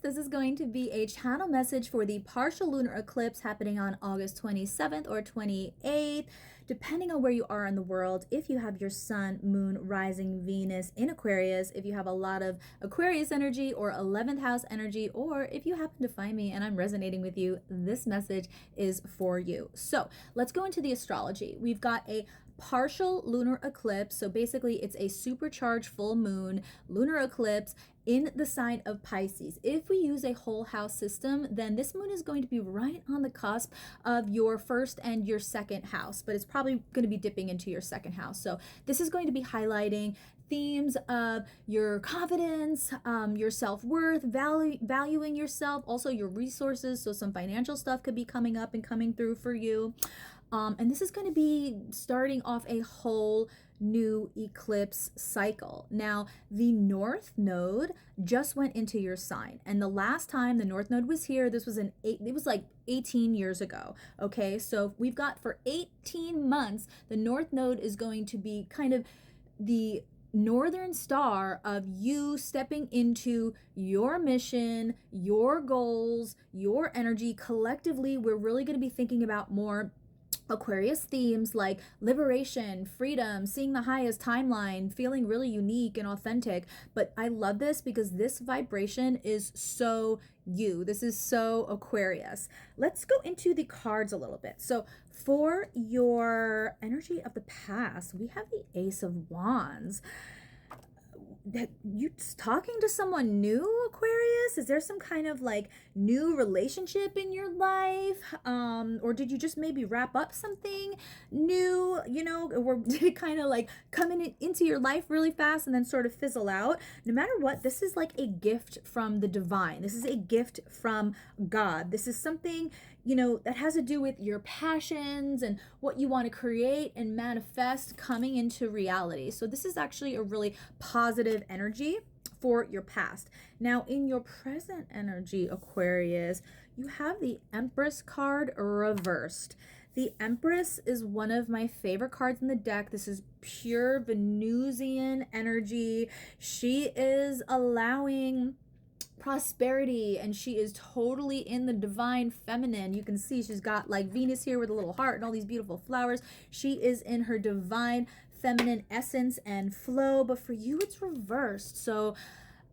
This is going to be a channel message for the partial lunar eclipse happening on August 27th or 28th, depending on where you are in the world. If you have your sun, moon, rising Venus in Aquarius, if you have a lot of Aquarius energy or 11th house energy, or if you happen to find me and I'm resonating with you, this message is for you. So let's go into the astrology. We've got a partial lunar eclipse. So basically it's a supercharged full moon lunar eclipse in the sign of Pisces. If we use a whole house system, then this moon is going to be right on the cusp of your first and your second house, but it's probably going to be dipping into your second house. So this is going to be highlighting themes of your confidence, your self-worth, valuing yourself, also your resources. So some financial stuff could be coming up and coming through for you. And this is going to be starting off a whole new eclipse cycle. Now, the North Node just went into your sign, and the last time the North Node was here, this was it was like 18 years ago. Okay, so we've got for 18 months, the North Node is going to be kind of the northern star of you stepping into your mission, your goals, your energy. Collectively, we're really going to be thinking about more Aquarius themes like liberation, freedom, seeing the highest timeline, feeling really unique and authentic. But I love this because this vibration is so you. This is so Aquarius. Let's go into the cards a little bit. So for your energy of the past, we have the Ace of Wands. That you talking to someone new, Aquarius? Is there some kind of like new relationship in your life, or did you just maybe wrap up something new, or did it kind of like come into your life really fast and then sort of fizzle out? No matter what, this is like a gift from the divine. This is a gift from God. This is something that has to do with your passions and what you want to create and manifest coming into reality. So this is actually a really positive energy for your past. Now, in your present energy, Aquarius, you have the Empress card reversed. The Empress is one of my favorite cards in the deck. This is pure Venusian energy. She is allowing prosperity, and she is totally in the divine feminine. You can see she's got like Venus here with a little heart and all these beautiful flowers. She is in her divine feminine essence and flow, but for you it's reversed. So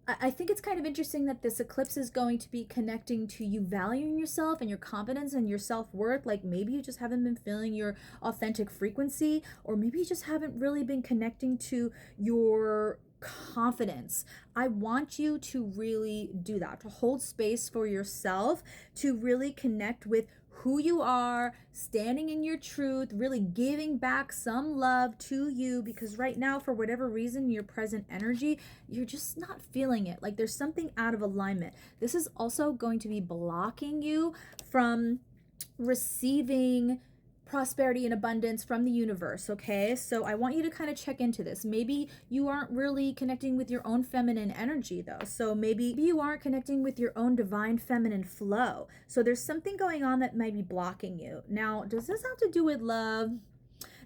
I think it's kind of interesting that this eclipse is going to be connecting to you valuing yourself and your confidence and your self-worth. Like maybe you just haven't been feeling your authentic frequency, or maybe you just haven't really been connecting to your confidence. I want you to really do that, to hold space for yourself, to really connect with who you are, standing in your truth, really giving back some love to you, because right now, for whatever reason, your present energy, you're just not feeling it. Like there's something out of alignment. This is also going to be blocking you from receiving prosperity and abundance from the universe. Okay, so I want you to kind of check into this. Maybe you aren't really connecting with your own feminine energy though, so maybe you aren't connecting with your own divine feminine flow. So there's something going on that might be blocking you. Now, does this have to do with love?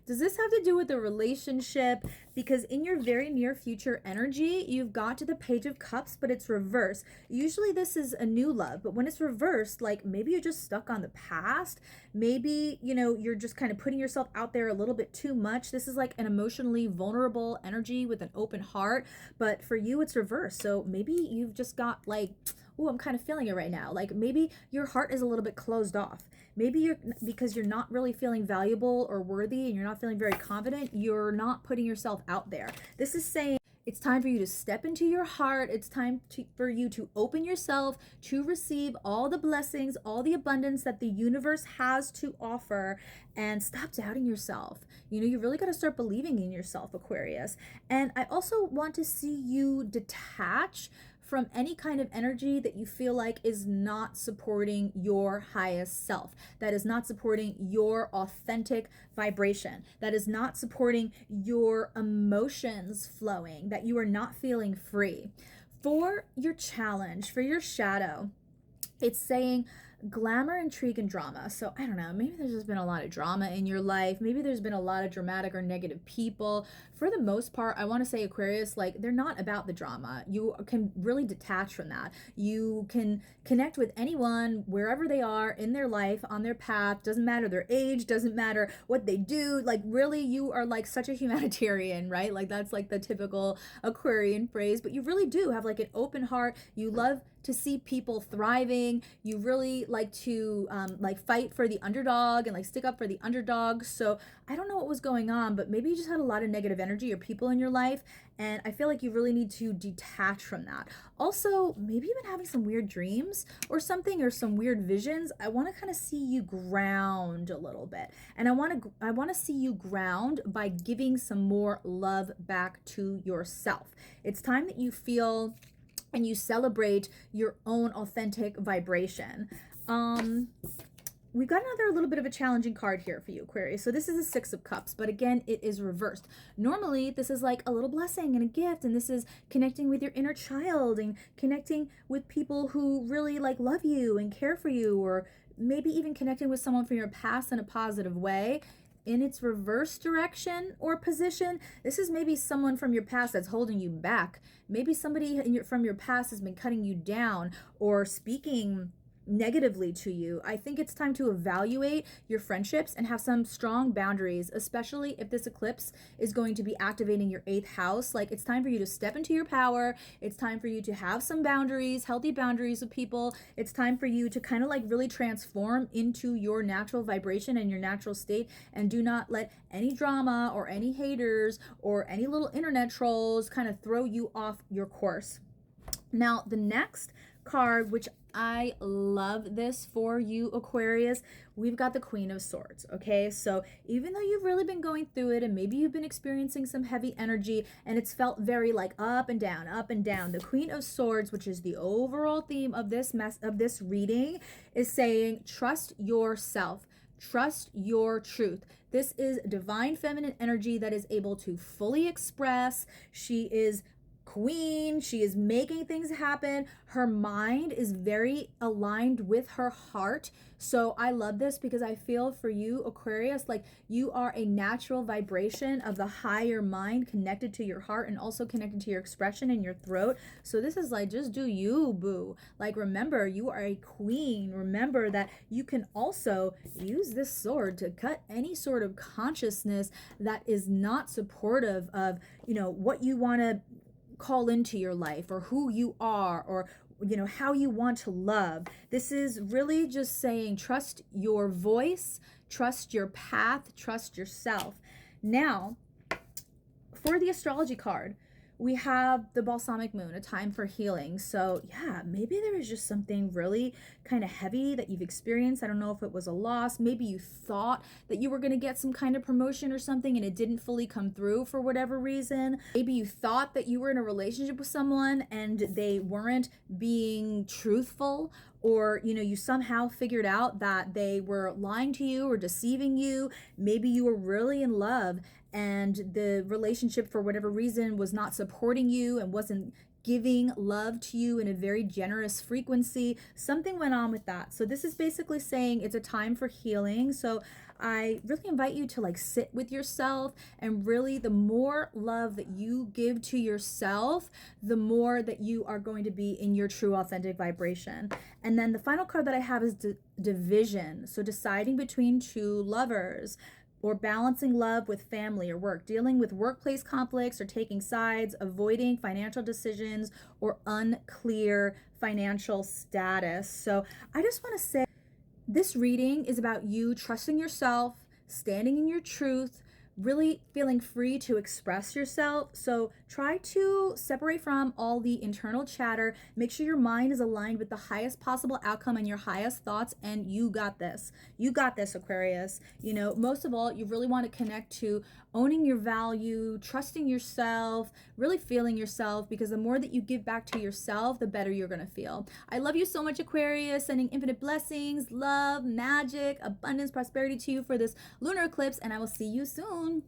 Does this have to do with a relationship? Because in your very near future energy, you've got to the Page of Cups, but it's reversed. Usually this is a new love, but when it's reversed, like maybe you're just stuck on the past. Maybe, you're just kind of putting yourself out there a little bit too much. This is like an emotionally vulnerable energy with an open heart, but for you, it's reversed. So maybe you've just got like, oh, I'm kind of feeling it right now. Like maybe your heart is a little bit closed off. Maybe because you're not really feeling valuable or worthy, and you're not feeling very confident, you're not putting yourself out there. This is saying it's time for you to step into your heart. It's time for you to open yourself to receive all the blessings, all the abundance that the universe has to offer, and stop doubting yourself. You really got to start believing in yourself, Aquarius. And I also want to see you detach from any kind of energy that you feel like is not supporting your highest self, that is not supporting your authentic vibration, that is not supporting your emotions flowing, that you are not feeling free. For your challenge, for your shadow, it's saying glamour, intrigue, and drama. So I don't know, maybe there's just been a lot of drama in your life. Maybe there's been a lot of dramatic or negative people. For the most part, I want to say Aquarius, like, they're not about the drama. You can really detach from that. You can connect with anyone wherever they are in their life, on their path. Doesn't matter their age, doesn't matter what they do. Like, really, you are like such a humanitarian, right? Like, that's like the typical Aquarian phrase, but you really do have like an open heart. You love to see people thriving. You really like to like fight for the underdog and like stick up for the underdog. So I don't know what was going on, but maybe you just had a lot of negative energy or people in your life, and I feel like you really need to detach from that. Also, maybe you've been having some weird dreams or something, or some weird visions. I want to kind of see you ground a little bit, and I want to see you ground by giving some more love back to yourself. It's time that you feel and you celebrate your own authentic vibration. We've got another little bit of a challenging card here for you, Aquarius. So this is a Six of Cups, but again, it is reversed. Normally, this is like a little blessing and a gift, and this is connecting with your inner child and connecting with people who really like love you and care for you, or maybe even connecting with someone from your past in a positive way. In its reverse direction or position, this is maybe someone from your past that's holding you back. Maybe somebody from your past has been cutting you down or speaking negatively to you. I think it's time to evaluate your friendships and have some strong boundaries, especially if this eclipse is going to be activating your 8th house. Like, it's time for you to step into your power. It's time for you to have some boundaries, healthy boundaries with people. It's time for you to kind of like really transform into your natural vibration and your natural state, and do not let any drama or any haters or any little internet trolls kind of throw you off your course. Now, the next card, which I love this for you, Aquarius, we've got the Queen of Swords. Okay, so even though you've really been going through it, and maybe you've been experiencing some heavy energy and it's felt very like up and down, the Queen of Swords, which is the overall theme of this reading, is saying trust yourself. Trust your truth. This is divine feminine energy that is able to fully express. She is queen. She is making things happen. Her mind is very aligned with her heart. So I love this because I feel for you, Aquarius, like you are a natural vibration of the higher mind connected to your heart and also connected to your expression in your throat. So this is like, just do you, boo. Like, remember, you are a queen. Remember that you can also use this sword to cut any sort of consciousness that is not supportive of, you know, what you want to call into your life, or who you are, or you know, how you want to love. This is really just saying trust your voice, trust your path, trust yourself. Now, for the astrology card, we have the balsamic moon, a time for healing. So yeah, maybe there was just something really kind of heavy that you've experienced. I don't know if it was a loss. Maybe you thought that you were going to get some kind of promotion or something and it didn't fully come through for whatever reason. Maybe you thought that you were in a relationship with someone and they weren't being truthful, or you know, you somehow figured out that they were lying to you or deceiving you. Maybe you were really in love and the relationship, for whatever reason, was not supporting you and wasn't giving love to you in a very generous frequency. Something went on with that. So this is basically saying it's a time for healing. So I really invite you to like sit with yourself, and really the more love that you give to yourself, the more that you are going to be in your true authentic vibration. And then the final card that I have is division. So deciding between two lovers, or balancing love with family or work, dealing with workplace conflicts or taking sides, avoiding financial decisions or unclear financial status. So I just want to say this reading is about you trusting yourself, standing in your truth, really feeling free to express yourself. So try to separate from all the internal chatter. Make sure your mind is aligned with the highest possible outcome and your highest thoughts, and you got this. You got this, Aquarius. You know, most of all, you really want to connect to owning your value, trusting yourself, really feeling yourself, because the more that you give back to yourself, the better you're going to feel. I love you so much, Aquarius. Sending infinite blessings, love, magic, abundance, prosperity to you for this lunar eclipse, and I will see you soon.